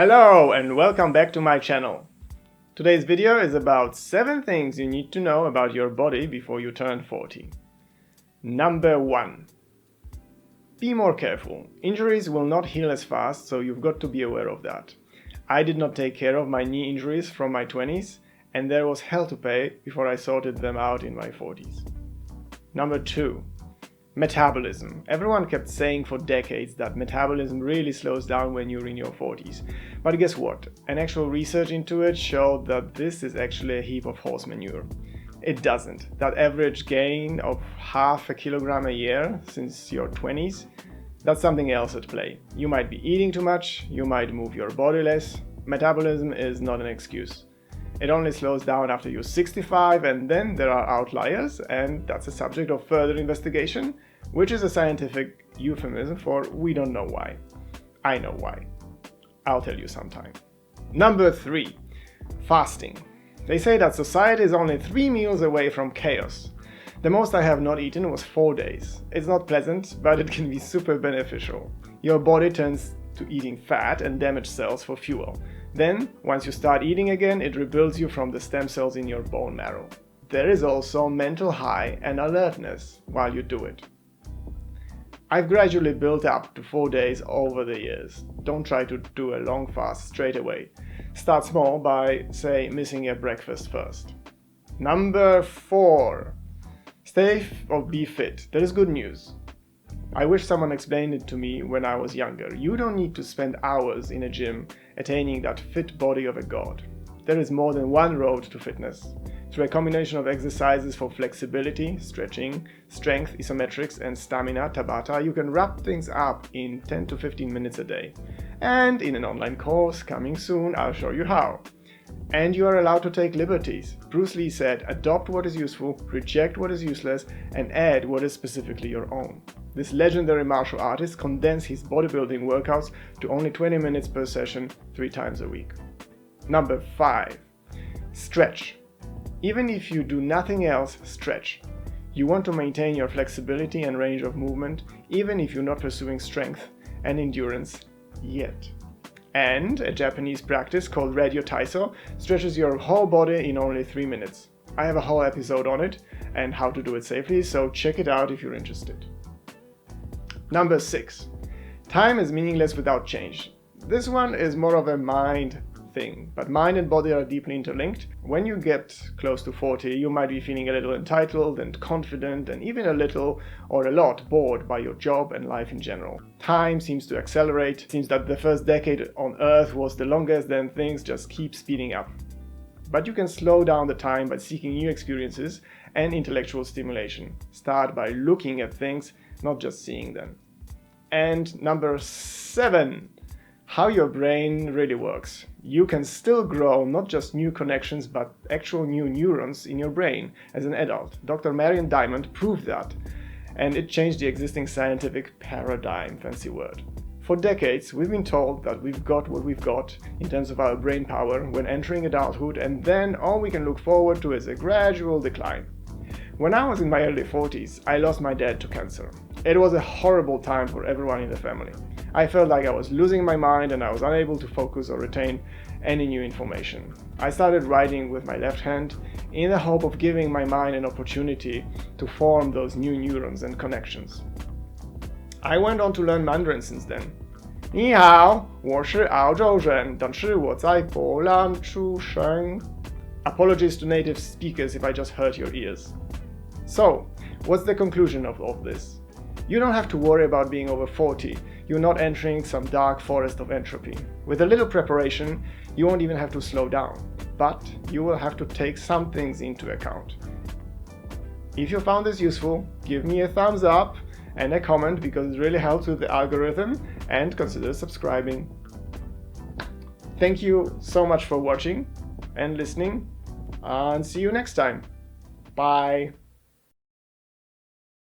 Hello and welcome back to my channel. Today's video is about 7 things you need to know about your body before you turn 40. Number 1. Be more careful. Injuries will not heal as fast, so you've got to be aware of that. I did not take care of my knee injuries from my 20s, and there was hell to pay before I sorted them out in my 40s. Number 2. Metabolism. Everyone kept saying for decades that metabolism really slows down when you're in your 40s. But guess what? An actual research into it showed that this is actually a heap of horse manure. It doesn't. That average gain of half a kilogram a year since your 20s, that's something else at play. You might be eating too much, you might move your body less. Metabolism is not an excuse. It only slows down after you're 65, and then there are outliers, and that's a subject of further investigation, which is a scientific euphemism for we don't know why. I know why. I'll tell you sometime. Number 3. Fasting. They say that society is only 3 meals away from chaos. The most I have not eaten was 4 days. It's not pleasant, but it can be super beneficial. Your body turns to eating fat and damaged cells for fuel. Then, once you start eating again, it rebuilds you from the stem cells in your bone marrow. There is also mental high and alertness while you do it. I've gradually built up to 4 days over the years. Don't try to do a long fast straight away. Start small by, say, missing a breakfast first. Number 4. Stay or be fit. There is good news. I wish someone explained it to me when I was younger. You don't need to spend hours in a gym attaining that fit body of a god. There is more than one road to fitness. Through a combination of exercises for flexibility, stretching, strength, isometrics, and stamina, Tabata, you can wrap things up in 10 to 15 minutes a day. And in an online course coming soon, I'll show you how. And you are allowed to take liberties. Bruce Lee said, adopt what is useful, reject what is useless, and add what is specifically your own. This legendary martial artist condensed his bodybuilding workouts to only 20 minutes per session 3 times a week. Number 5. Stretch. Even if you do nothing else, stretch. You want to maintain your flexibility and range of movement, even if you're not pursuing strength and endurance yet. And a Japanese practice called Radio Taiso stretches your whole body in only 3 minutes. I have a whole episode on it and how to do it safely, so check it out if you're interested. Number 6. Time is meaningless without change. This one is more of a mind thing, but mind and body are deeply interlinked. When you get close to 40, you might be feeling a little entitled and confident and even a little or a lot bored by your job and life in general. Time seems to accelerate. It seems that the first decade on Earth was the longest, then things just keep speeding up. But you can slow down the time by seeking new experiences and intellectual stimulation. Start by looking at things, not just seeing them. And number 7. How your brain really works. You can still grow not just new connections but actual new neurons in your brain as an adult. Dr. Marian Diamond proved that, and it changed the existing scientific paradigm, fancy word. For decades, we've been told that we've got what we've got in terms of our brain power when entering adulthood, and then all we can look forward to is a gradual decline. When I was in my early 40s, I lost my dad to cancer. It was a horrible time for everyone in the family. I felt like I was losing my mind and I was unable to focus or retain any new information. I started writing with my left hand in the hope of giving my mind an opportunity to form those new neurons and connections. I went on to learn Mandarin since then. 你好，我是澳洲人，但是我在波兰出生。Apologies to native speakers if I just hurt your ears. So, what's the conclusion of all this? You don't have to worry about being over 40. You're not entering some dark forest of entropy. With a little preparation, you won't even have to slow down. But you will have to take some things into account. If you found this useful, give me a thumbs up and a comment because it really helps with the algorithm, and consider subscribing. Thank you so much for watching and listening, and see you next time. Bye.